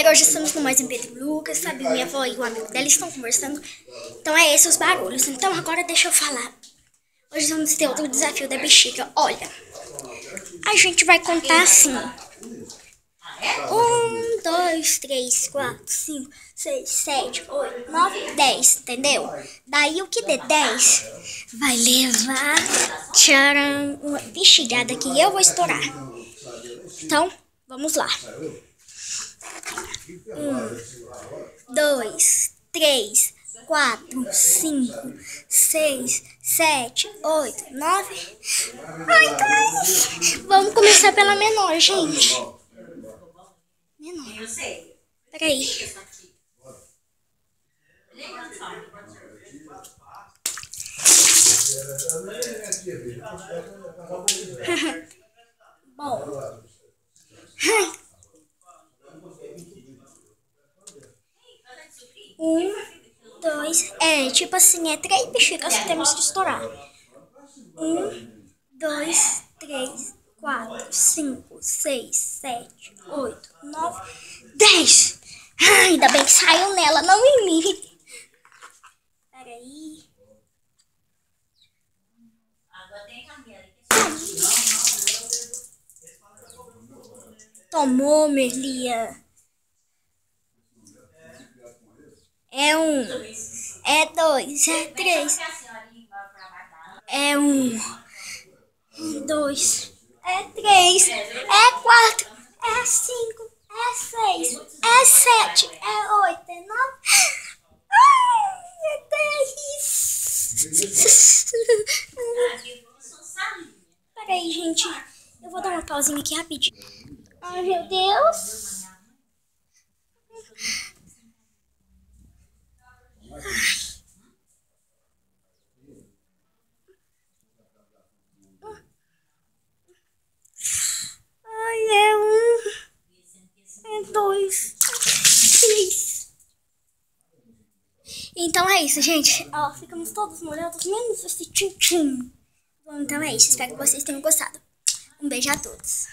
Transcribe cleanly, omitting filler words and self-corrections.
hoje estamos no Mais em Pedro e Lucas, sabe? Minha avó e o amigo dela estão conversando. Então é esses os barulhos. Então agora deixa eu falar. Hoje vamos ter outro desafio da bexiga. Olha, a gente vai contar assim. 1, 2, 3, 4, 5, 6, 7, 8, 9, 10, entendeu? Daí o que der 10 vai levar, tcharam, uma bexigada que eu vou estourar. Então, vamos lá. 1, 2, 3, 4, 5, 6, 7, 8, 9. Ai, cai! Vamos começar pela menor, gente. Menor. Peraí. Bom. Ai. 1, 2, tipo assim, é 3 bexigas que temos que estourar. 1, 2, 3, 4, 5, 6, 7, 8, 9, 10. Ai, ainda bem que saiu nela, não em mim. Peraí. Tomou, Merlia. É 1, é 2, é 3. É 1, 2, é 3, é 4, é 5, é 6, é 7, é 8, é 9. Ai, é 10. Peraí, gente. Eu vou dar uma pausinha aqui rapidinho. Ai, meu Deus. Ai, é 1, é 2, é 3. Então é isso, gente. Ó, ficamos todos molhados, menos esse tchim-tchim. Bom, então é isso. Espero que vocês tenham gostado. Um beijo a todos.